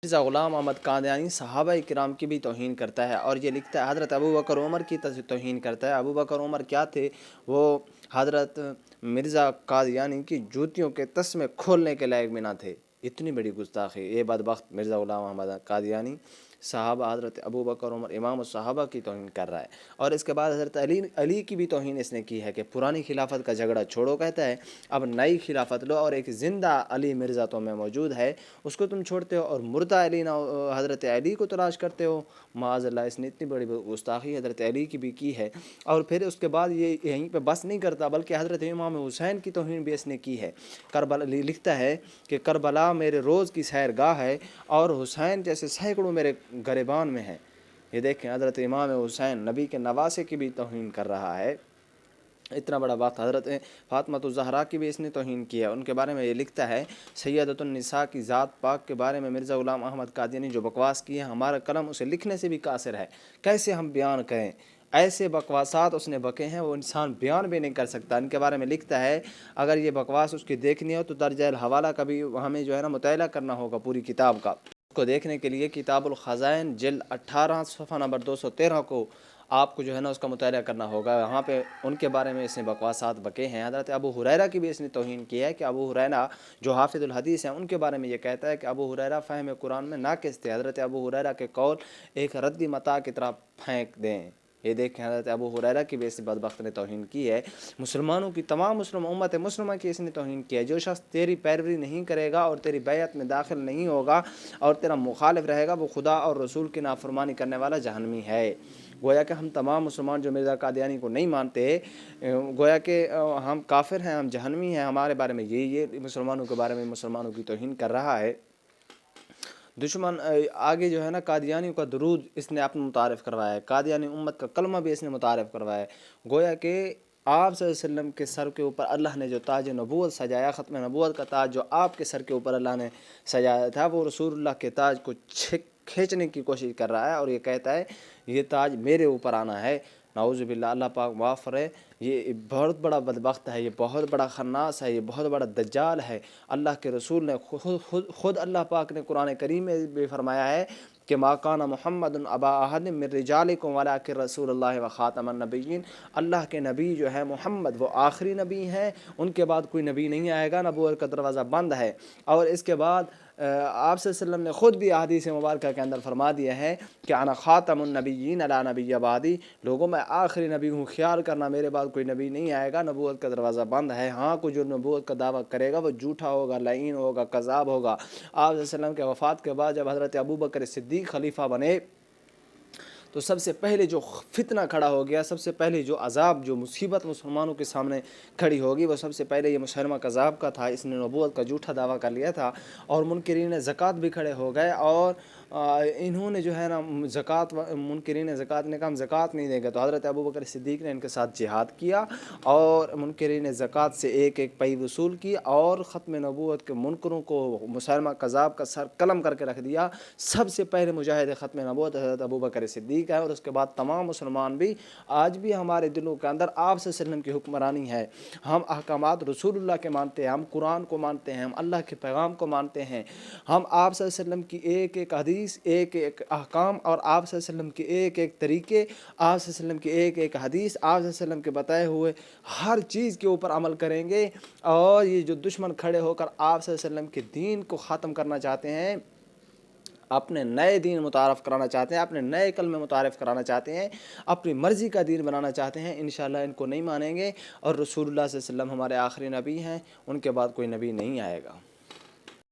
مرزا غلام احمد قادیانی صحابہ کرام کی بھی توہین کرتا ہے، اور یہ لکھتا ہے حضرت ابو بکر عمر کی توہین کرتا ہے۔ ابو بکر عمر کیا تھے؟ وہ حضرت مرزا قادیانی کی جوتیوں کے تسمے کھولنے کے لائق بھی نہ تھے۔ اتنی بڑی گستاخی یہ بدبخت مرزا غلام احمد قادیانی صحابہ حضرت ابو بکر عمر امام الصحابہ کی توہین کر رہا ہے۔ اور اس کے بعد حضرت علی کی بھی توہین اس نے کی ہے کہ پرانی خلافت کا جھگڑا چھوڑو، کہتا ہے اب نئی خلافت لو، اور ایک زندہ علی مرزا تو میں موجود ہے اس کو تم چھوڑتے ہو، اور مردہ علی نہ حضرت علی کو تلاش کرتے ہو۔ معاذ اللہ، اس نے اتنی بڑی گستاخی حضرت علی کی بھی کی ہے۔ اور پھر اس کے بعد یہ یہیں پہ بس نہیں کرتا، بلکہ حضرت امام حسین کی توہین بھی اس نے کی ہے۔ کربلا لکھتا ہے کہ کربلا میرے روز کی سیرگاہ ہے، اور حسین جیسے سینکڑوں میرے گریبان میں ہیں۔ یہ دیکھیں، حضرت امام حسین نبی کے نواسے کی بھی توہین کر رہا ہے۔ اتنا بڑا بات حضرت فاطمہ الزہرا کی بھی اس نے توہین کی ہے۔ ان کے بارے میں یہ لکھتا ہے، سیدۃ النساء کی ذات پاک کے بارے میں مرزا غلام احمد قادیانی جو بکواس کی ہے، ہمارا قلم اسے لکھنے سے بھی قاصر ہے، کیسے ہم بیان کریں؟ ایسے بکواسات اس نے بکے ہیں وہ انسان بیان بھی نہیں کر سکتا۔ ان کے بارے میں لکھتا ہے، اگر یہ بکواس اس کی دیکھنی ہو تو درجہ الحوالہ کا بھی ہمیں جو ہے نا مطالعہ کرنا ہوگا پوری کتاب کا۔ اس کو دیکھنے کے لیے کتاب الخزائن جلد 18 صفحہ نمبر 213 کو آپ کو جو ہے نا اس کا مطالعہ کرنا ہوگا۔ وہاں پہ ان کے بارے میں اس نے بکواسات بکے ہیں۔ حضرت ابو ہریرہ کی بھی اس نے توہین کی ہے کہ ابو ہریرہ جو حافظ الحدیث ہیں ان کے بارے میں یہ کہتا ہے کہ ابو ہریرہ فہم قرآن میں ناقص تھے۔ حضرت ابو ہریرہ کے قول ایک ردی متاع کی طرح پھینک دیں۔ یہ دیکھیں، حضرت ابو ہریرہ کی بھی اس بدبخت نے توہین کی ہے۔ مسلمانوں کی تمام امت مسلمہ کی اس نے توہین کی ہے۔ جو شخص تیری پیروی نہیں کرے گا اور تیری بیعت میں داخل نہیں ہوگا اور تیرا مخالف رہے گا، وہ خدا اور رسول کی نافرمانی کرنے والا جہنمی ہے۔ گویا کہ ہم تمام مسلمان جو مرزا قادیانی کو نہیں مانتے، گویا کہ ہم کافر ہیں، ہم جہنمی ہیں۔ ہمارے بارے میں یہ مسلمانوں کے بارے میں مسلمانوں کی توہین کر رہا ہے۔ دشمن آگے جو ہے نا قادیانیوں کا درود اس نے اپنا متعارف کروایا ہے، قادیانی امت کا کلمہ بھی اس نے متعارف کروایا ہے۔ گویا کہ آپ صلی اللہ علیہ وسلم کے سر کے اوپر اللہ نے جو تاج نبوت سجایا، ختم نبوت کا تاج جو آپ کے سر کے اوپر اللہ نے سجایا تھا، وہ رسول اللہ کے تاج کو کھینچنے کی کوشش کر رہا ہے، اور یہ کہتا ہے یہ تاج میرے اوپر آنا ہے۔ نعوذ باللہ، اللہ پاک معاف فرمائے۔ یہ بہت بڑا بدبخت ہے، یہ بہت بڑا خناس ہے، یہ بہت بڑا دجال ہے۔ اللہ کے رسول نے خود اللہ پاک نے قرآن کریم میں بھی فرمایا ہے کہ ما کان محمد ابا احد من رجالکم ولکن رسول اللہ و خاتم النبیین۔ اللہ کے نبی جو ہے محمد، وہ آخری نبی ہیں، ان کے بعد کوئی نبی نہیں آئے گا، نبوت کا دروازہ بند ہے۔ اور اس کے بعد آپ صلی اللہ علیہ وسلم نے خود بھی احادیث مبارکہ کے اندر فرما دیا ہے کہ انا خاتم النبیین لا نبی بعدی، لوگوں میں آخری نبی ہوں، خیال کرنا میرے بعد کوئی نبی نہیں آئے گا، نبوت کا دروازہ بند ہے۔ ہاں، کوئی جو نبوت کا دعویٰ کرے گا وہ جھوٹا ہوگا، لعین ہوگا، کذاب ہوگا۔ آپ صلی اللہ علیہ وسلم کے وفات کے بعد جب حضرت ابوبکر صدیق خلیفہ بنے تو سب سے پہلے جو فتنہ کھڑا ہو گیا، سب سے پہلے جو عذاب، جو مصیبت مسلمانوں کے سامنے کھڑی ہوگی، وہ سب سے پہلے یہ مسلمہ کذاب کا تھا۔ اس نے نبوت کا جھوٹا دعویٰ کر لیا تھا، اور منکرین زکوٰۃ بھی کھڑے ہو گئے، اور انہوں نے جو ہے نا منکرین زکوٰۃ نے کہا ہم زکوٰۃ نہیں دیں گے، تو حضرت ابوبکر صدیق نے ان کے ساتھ جہاد کیا، اور منکرین زکوٰۃ سے ایک ایک پئی وصول کی، اور ختم نبوت کے منکروں کو مسلمہ کذاب کا سر قلم کر کے رکھ دیا۔ سب سے پہلے مجاہد ختم نبوت حضرت ابوبکر صدیق ہے، اور اس کے بعد تمام مسلمان بھی۔ آج بھی ہمارے دلوں کے اندر آپ صلی اللہ علیہ وسلم کی حکمرانی ہے، ہم احکامات رسول اللہ کے مانتے ہیں، ہم قرآن کو مانتے ہیں، ہم اللہ کے پیغام کو مانتے ہیں، ہم آپ صلی اللہ علیہ وسلم کی ایک ایک حدیث، ایک ایک احکام، اور آپ صلی اللہ علیہ وسلم کے ایک ایک طریقے، آپ صلی اللہ علیہ وسلم کی ایک ایک حدیث، آپ صلی اللہ علیہ وسلم کے بتائے ہوئے ہر چیز کے اوپر عمل کریں گے۔ اور یہ جو دشمن کھڑے ہو کر آپ صلی اللہ علیہ وسلم کے دین کو ختم کرنا چاہتے ہیں، اپنے نئے دین متعارف کرانا چاہتے ہیں، اپنے نئے کلمے متعارف کرانا چاہتے ہیں، اپنی مرضی کا دین بنانا چاہتے ہیں، انشاءاللہ ان کو نہیں مانیں گے، اور رسول اللہ صلی اللہ علیہ وسلم ہمارے آخری نبی ہیں، ان کے بعد کوئی نبی نہیں آئے گا۔